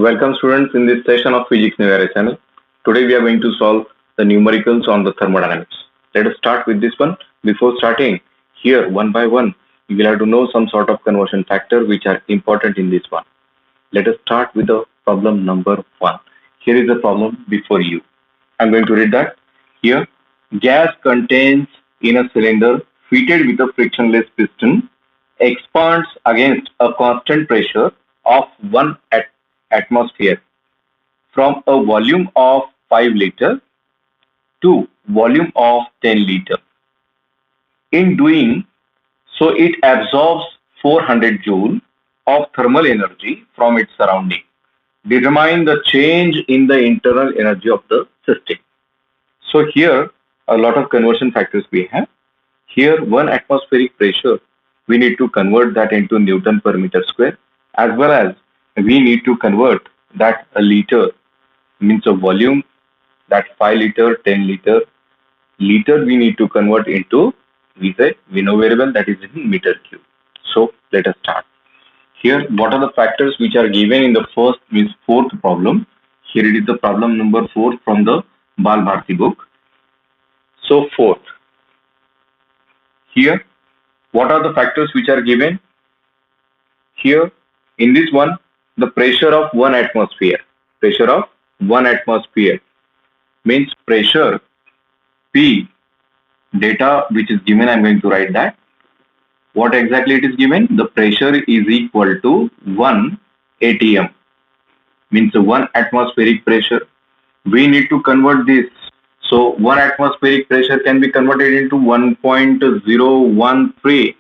Welcome students in this session of Physics New Era channel. Today we are going to solve the numericals on the thermodynamics. Let us start with this one. Before starting, here one by one, you will have to know some sort of conversion factor which are important in this one. Let us start with the problem number 1. Here is the problem before you. I'm going to read that. Here, gas contains in a cylinder fitted with a frictionless piston expands against a constant pressure of 1 atmosphere from a volume of 5 liter to volume of 10 liter. In doing so, it absorbs 400 joule of thermal energy from its surrounding. Determine the change in the internal energy of the system. So here a lot of conversion factors we have. Here 1 atmospheric pressure, we need to convert that into Newton per meter square, as well as we need to convert that a liter means a volume, that 5 liter, 10 liter. Liter we need to convert into we know very well that is in meter cube. So let us start. Here what are the factors which are given in the first means fourth problem. Here it is the problem number 4 from the Bal Bharti book. So fourth, here what are the factors which are given? Here in this one, the pressure of 1 atmosphere. Pressure of 1 atmosphere means pressure P data which is given. I'm going to write that. What exactly it is given? The pressure is equal to 1 atm means 1 atmospheric pressure. We need to convert this. So 1 atmospheric pressure can be converted into 1.013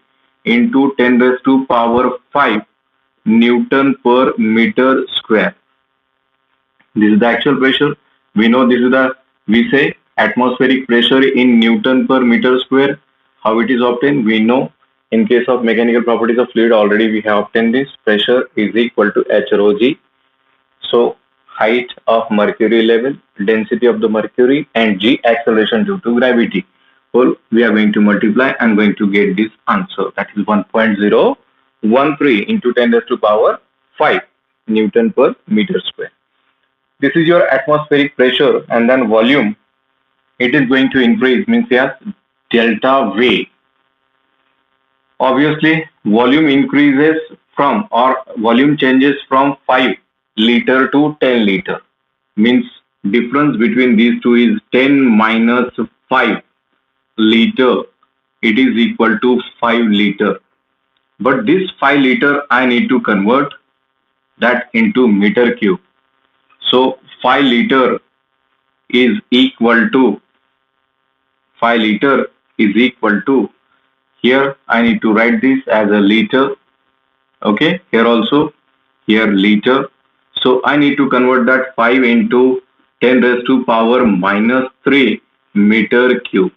into 10 raised to power 5 Newton per meter square. This is the actual pressure. We know this is the, we say atmospheric pressure in Newton per meter square. How it is obtained? We know in case of mechanical properties of fluid already we have obtained this. Pressure is equal to H rho g. So height of mercury level, density of the mercury, and g acceleration due to gravity. Well, we are going to multiply and going to get this answer, that is 1.013 into 10 raised to power 5 Newton per meter square. This is your atmospheric pressure, and then volume, it is going to increase, means yes, delta V. Obviously volume increases from, or volume changes from 5 liter to 10 liter, means difference between these two is 10 minus 5 liter, it is equal to 5 liter. But this 5 liter I need to convert that into meter cube. So 5 liter is equal to, 5 liter is equal to, here I need to write this as a liter. Okay, here also, here liter. So I need to convert that 5 into 10 raised to power minus 3 meter cube.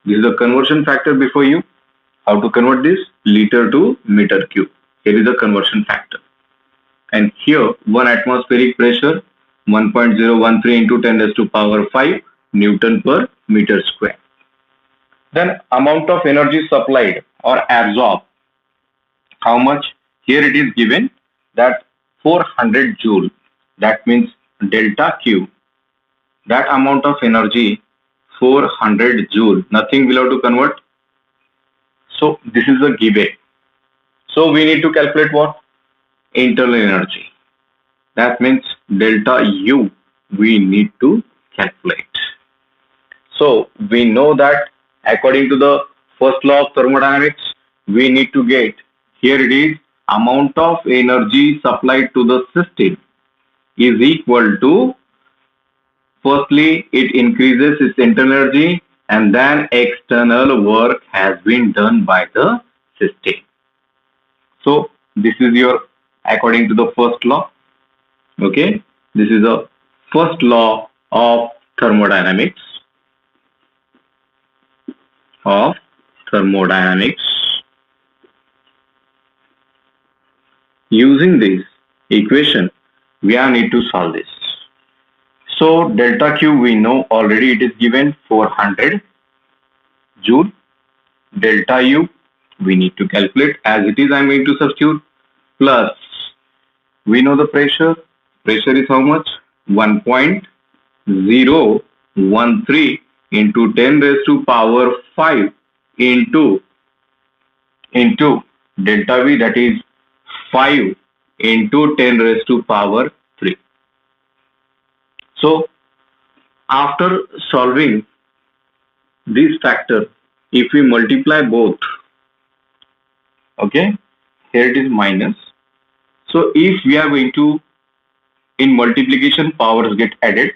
This is the conversion factor before you. How to convert this? Liter to meter cube. Here is the conversion factor. And here 1 atmospheric pressure 1.013 into 10 raised to power 5 Newton per meter square. Then amount of energy supplied or absorbed. How much? Here it is given that 400 joule. That means delta Q. That amount of energy 400 joule. Nothing below to convert. So this is the given. So we need to calculate what? Internal energy. That means delta U we need to calculate. So we know that according to the first law of thermodynamics, we need to get, here it is, amount of energy supplied to the system is equal to, firstly it increases its internal energy and then external work has been done by the system. So this is your, according to the first law. Okay, this is the first law of thermodynamics. Using this equation, we are need to solve this. So delta Q we know already, it is given 400 joule. Delta U we need to calculate as it is. I am going to substitute, plus we know the pressure Pressure is how much? 1.013 into 10 raised to power 5 into delta V, that is 5 into 10 raised to power 3. So after solving this factor, if we multiply both, okay, here it is minus. So if we are going to, in multiplication, powers get added,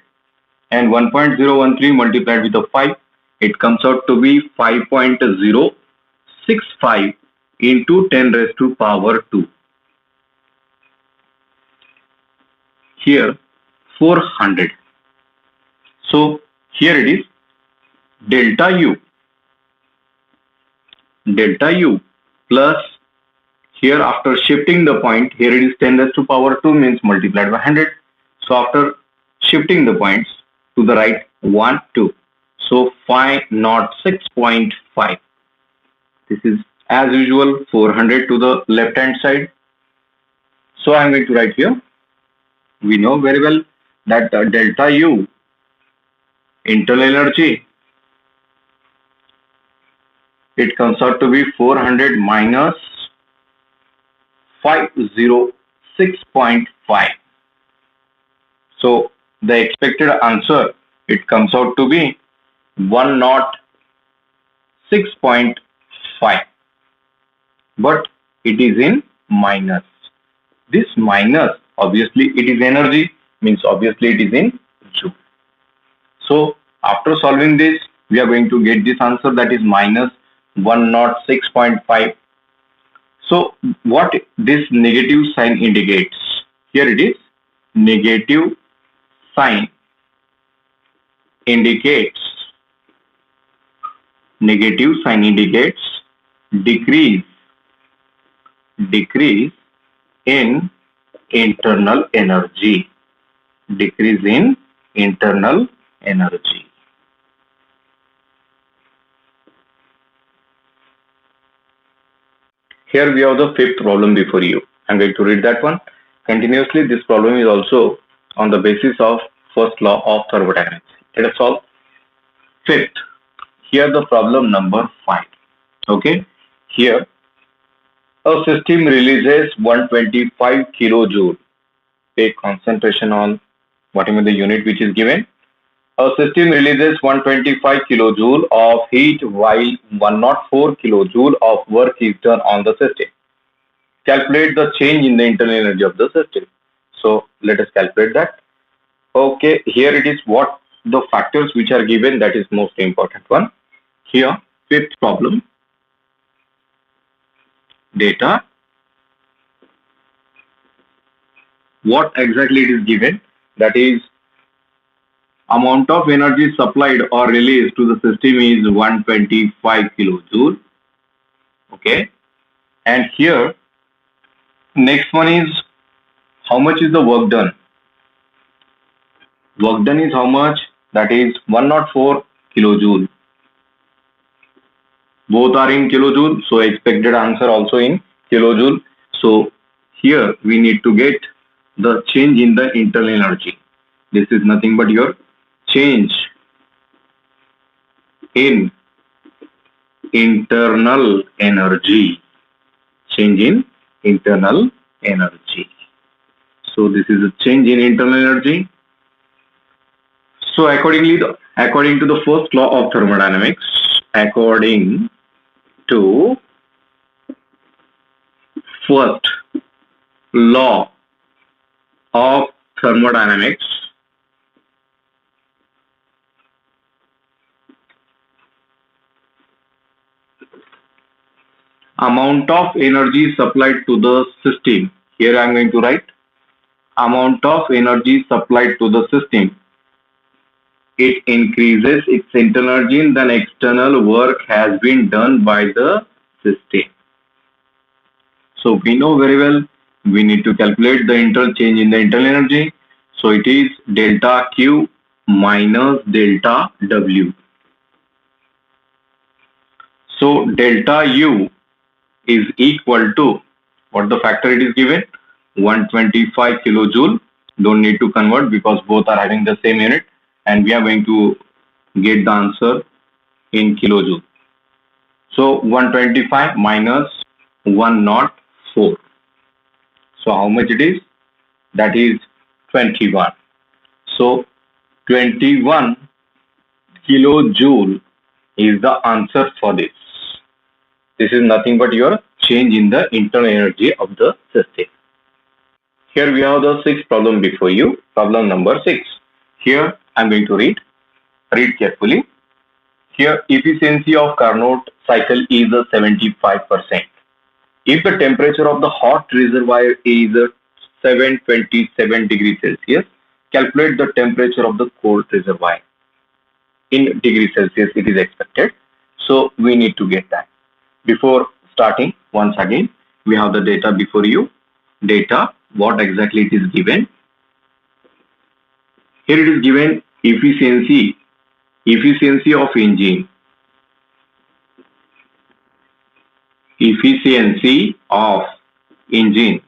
and 1.013 multiplied with the 5, it comes out to be 5.065 into 10 raised to power 2. Here 400. So here it is delta U plus, here after shifting the point, here it is 10 raised to power 2 means multiplied by 100. So after shifting the points to the right, 1, 2. So 506.5. This is as usual 400 to the left hand side. So I am going to write here. We know very well that delta U, internal energy, it comes out to be 400 minus 506.5. So the expected answer, it comes out to be 106.5. But it is in minus. This minus, obviously it is energy, means obviously it is in joule. So after solving this, we are going to get this answer, that is minus 106.5. So what this negative sign indicates? Here it is, negative sign indicates decrease in internal energy. Decrease in internal energy. Here we have the fifth problem before you. I'm going to read that one continuously. This problem is also on the basis of first law of thermodynamics. Let us solve fifth. Here the problem number 5. Okay. Here a system releases 125 kilojoule. Pay concentration on whatever the unit which is given. A system releases 125 kilojoule of heat while 104 kilojoule of work is done on the system. Calculate the change in the internal energy of the system. So let us calculate that. Okay, here it is what the factors which are given, that is most important one. Here, fifth problem. Data. What exactly it is given? That is, amount of energy supplied or released to the system is 125 kilojoule. Okay. And here, next one is how much is the work done? Work done is how much? That is 104 kilojoule. Both are in kilojoule, so expected answer also in kilojoule. So here we need to get the change in the internal energy. This is nothing but your change in internal energy. Change in internal energy. So this is a change in internal energy. So according to the first law of thermodynamics, according to first law of thermodynamics, amount of energy supplied to the system, here I am going to write amount of energy supplied to the system, it increases its internal energy, then external work has been done by the system. So we know very well we need to calculate the internal change in the internal energy. So it is delta Q minus delta W. So delta U is equal to what the factor it is given, 125 kilojoule Don't need to convert because both are having the same unit, and we are going to get the answer in kilojoule. So 125 minus 104. So how much it is? That is 21. So 21 kilojoule is the answer for this. This is nothing but your change in the internal energy of the system. Here we have the sixth problem before you. Problem number 6. Here I am going to read. Read carefully. Here efficiency of Carnot cycle is 75%. If the temperature of the hot reservoir is 727 degrees Celsius, calculate the temperature of the cold reservoir. In degrees Celsius it is expected. So we need to get that. Before starting, once again, we have the data before you. Data, what exactly it is given. Here it is given efficiency of engine. Efficiency of engine.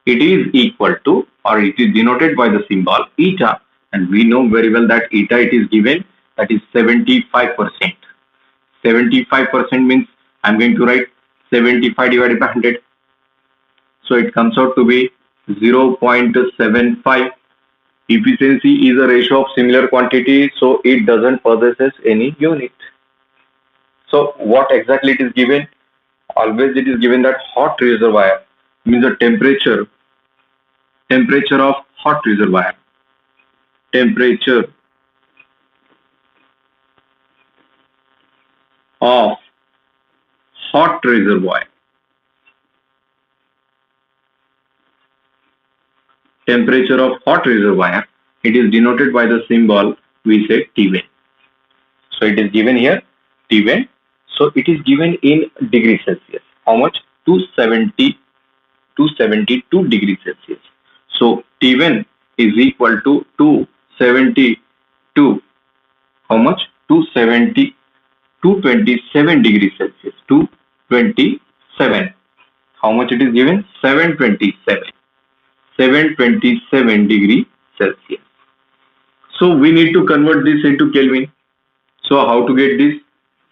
It is equal to, or it is denoted by the symbol eta, and we know very well that eta it is given, that is 75%. 75% means I am going to write 75 divided by 100. So it comes out to be 0.75. Efficiency is a ratio of similar quantity, so it doesn't possess any unit. So what exactly it is given? Always it is given that hot reservoir means the temperature of hot reservoir. Temperature of hot reservoir. Temperature of hot reservoir, it is denoted by the symbol, we say T1. So it is given here T1. So it is given in degrees Celsius. How much? 272 degrees Celsius. So T1 is equal to 272. How much? 227 degrees Celsius. 227. How much it is given? 727. 727 degree Celsius. So we need to convert this into Kelvin. So how to get this?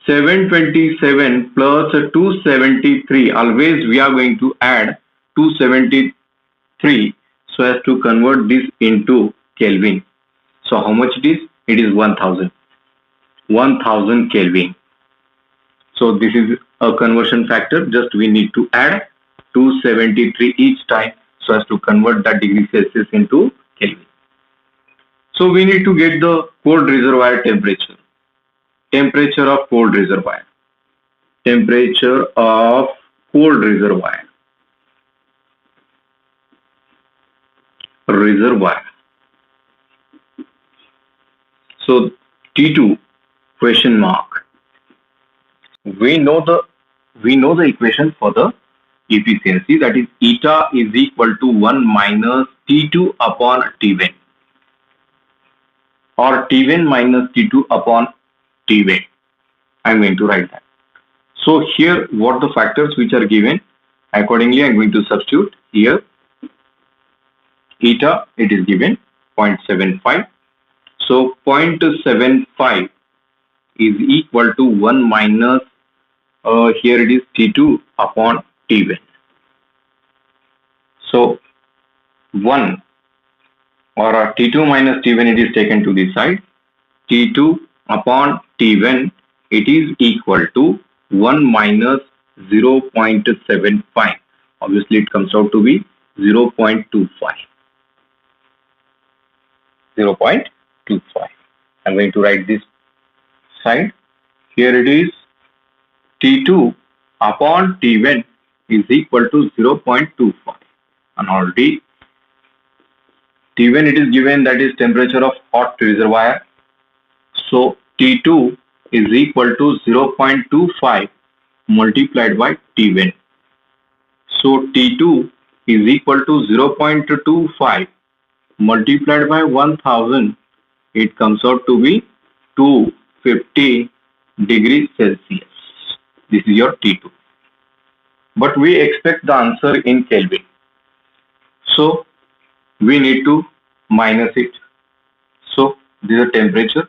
727 plus 273. Always we are going to add 273 so as to convert this into Kelvin. So how much it is? It is 1000. 1000 Kelvin. So this is a conversion factor. Just we need to add 273 each time so as to convert that degree Celsius into Kelvin. So we need to get the cold reservoir temperature. Temperature of cold reservoir. Temperature of cold reservoir. Reservoir. So T2 question mark. We know the equation for the efficiency, that is eta is equal to 1 minus T2 upon T1, or T1 minus T2 upon T1. I am going to write that. So here what the factors which are given, accordingly I am going to substitute here. Eta it is given 0.75. So 0.75 is equal to 1 minus here it is T2 upon T1. So 1 or T2 minus T1 it is taken to this side. T2 upon T1 it is equal to 1 minus 0.75. Obviously it comes out to be 0.25. 0.25. I'm going to write this side. Here it is T2 upon T1 is equal to 0.25, and already T1 it is given, that is temperature of hot reservoir. So T2 is equal to 0.25 multiplied by T1. So T2 is equal to 0.25 multiplied by 1000. It comes out to be 250 degrees Celsius. This is your T2. But we expect the answer in Kelvin. So we need to minus it. So this is the temperature.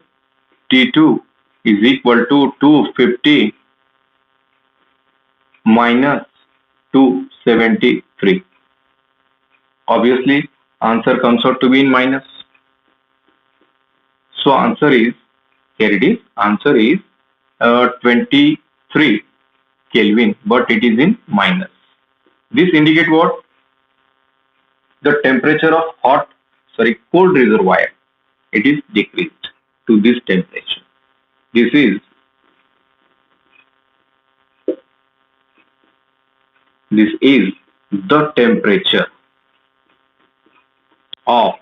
T2 is equal to 250 minus 273. Obviously, answer comes out to be in minus. So answer is, here it is, answer is 23 Kelvin, but it is in minus. This indicate what? The temperature of cold reservoir, it is decreased to this temperature. This is the temperature of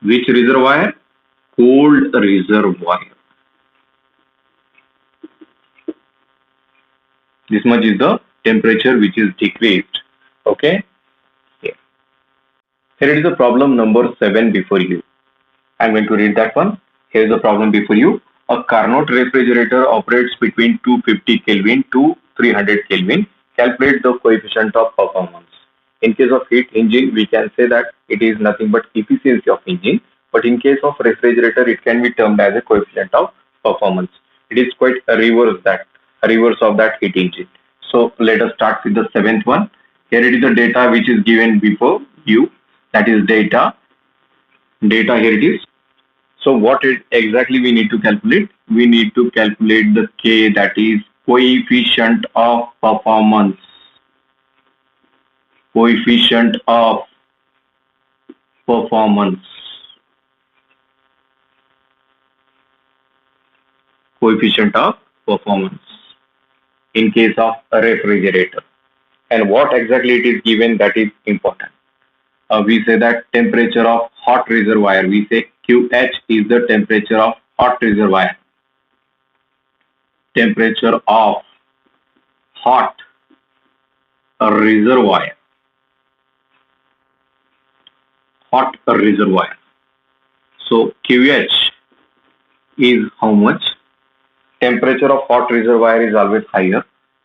which reservoir? Cold reservoir. This much is the temperature which is decreased. Okay. Here is the problem number 7 before you. I'm going to read that one. Here is the problem before you. A Carnot refrigerator operates between 250 Kelvin to 300 Kelvin. Calculate the coefficient of performance. In case of heat engine, we can say that it is nothing but efficiency of engine. But in case of refrigerator, it can be termed as a coefficient of performance. It is quite a reverse of that heat engine. So let us start with the 7th one. Here it is the data which is given before you. That is data. Here it is. So what exactly we need to calculate? We need to calculate the K, that is coefficient of performance. Coefficient of performance. Coefficient of performance in case of a refrigerator. And what exactly it is given, that is important. We say that temperature of hot reservoir, we say QH is the temperature of hot reservoir. Temperature of hot reservoir. Hot reservoir. So QH is how much? Temperature of hot reservoir is always higher.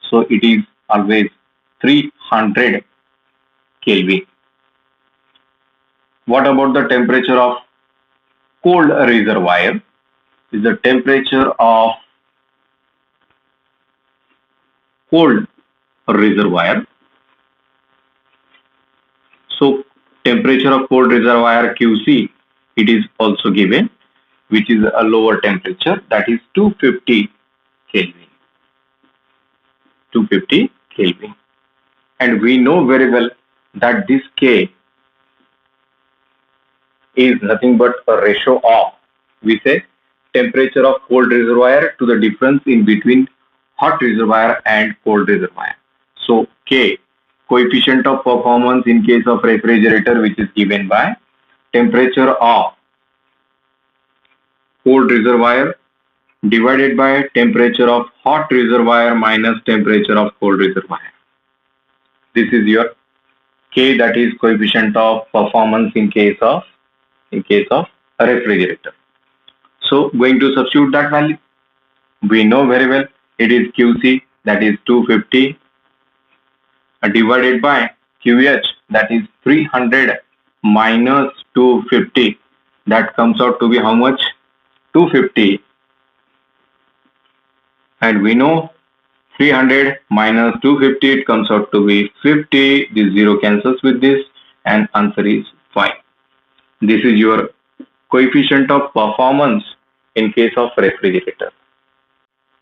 So it is always 300 Kelvin. What about the temperature of cold reservoir? Is the temperature of cold reservoir. So temperature of cold reservoir QC, it is also given, which is a lower temperature, that is 250 Kelvin. 250 Kelvin. And we know very well that this K is nothing but a ratio of, we say, temperature of cold reservoir to the difference in between hot reservoir and cold reservoir. So K, coefficient of performance in case of refrigerator, which is given by temperature of cold reservoir divided by temperature of hot reservoir minus temperature of cold reservoir. This is your K, that is coefficient of performance in case of a refrigerator. So going to substitute that value. We know very well it is QC, that is 250 divided by QH, that is 300 minus 250. That comes out to be how much? 250. And we know 300 minus 250, it comes out to be 50. This 0 cancels with this, and answer is 5. This is your coefficient of performance in case of refrigerator.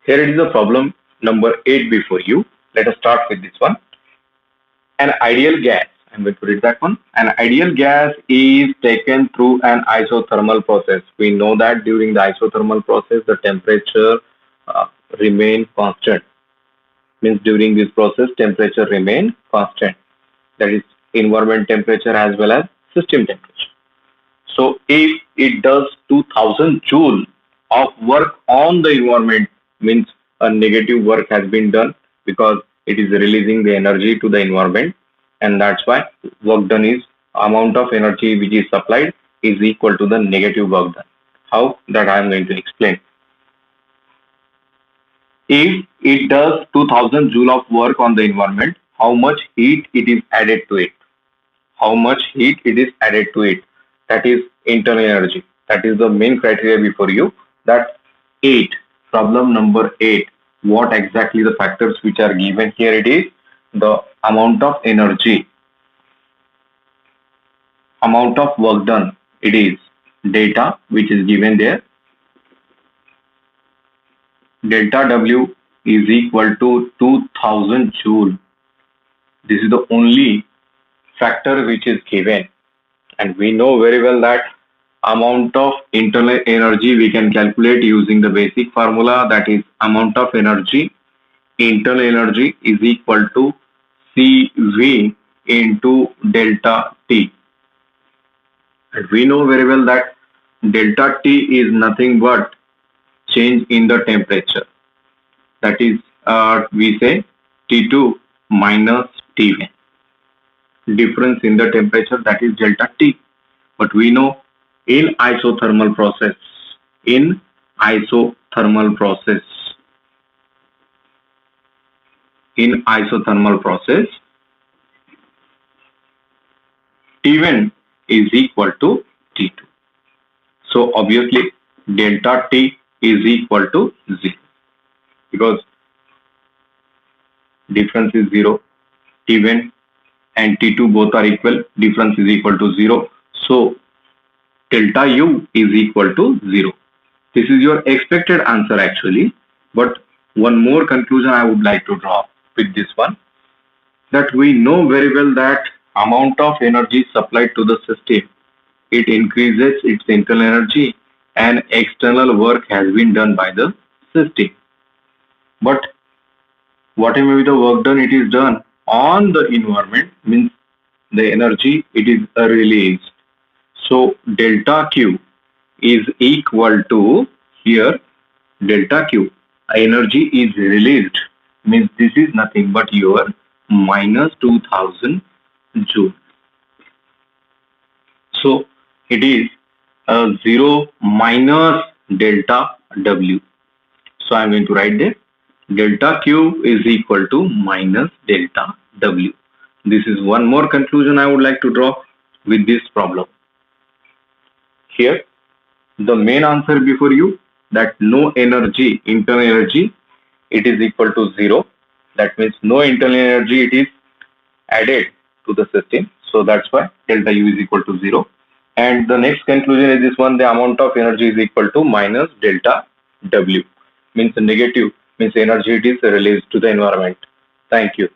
Here it is the problem number 8 before you. Let us start with this one. An ideal gas, I'm going to read that one. An ideal gas is taken through an isothermal process. We know that during the isothermal process, the temperature remain constant. Means during this process, temperature remain constant. That is environment temperature as well as system temperature. So if it does 2000 joule of work on the environment, means a negative work has been done because it is releasing the energy to the environment, and that's why work done is amount of energy which is supplied is equal to the negative work done. How? That I am going to explain. If it does 2000 joule of work on the environment, how much heat it is added to it? how much heat it is added to it. That is internal energy. That is the main criteria before you. That 8, problem number 8. What exactly the factors which are given here? It is the amount of energy, amount of work done. It is data which is given there. Delta W is equal to 2000 joule. This is the only factor which is given, and we know very well that amount of internal energy we can calculate using the basic formula, that is amount of energy, internal energy is equal to CV into delta T. And we know very well that delta T is nothing but change in the temperature. That is, we say T2 minus T1. Difference in the temperature, that is delta T. But we know in isothermal process, in isothermal process, in isothermal process, T1 is equal to T2. So obviously delta T is equal to 0 because difference is 0. T1 and T2 both are equal, difference is equal to 0. So delta U is equal to 0. This is your expected answer actually, but one more conclusion I would like to draw with this one, that we know very well that amount of energy supplied to the system, it increases its internal energy and external work has been done by the system. But whatever may be the work done, it is done on the environment, means the energy it is released. So delta Q is equal to, here delta Q, energy is released, means this is nothing but your minus 2000 joule. So it is 0 minus delta W. So I am going to write there delta Q is equal to minus delta W. This is one more conclusion I would like to draw with this problem. Here the main answer before you, that no energy, internal energy, it is equal to 0. That means no internal energy it is added to the system. So that's why delta U is equal to 0. And the next conclusion is this one, the amount of energy is equal to minus delta W. Means negative, means energy it is released to the environment. Thank you.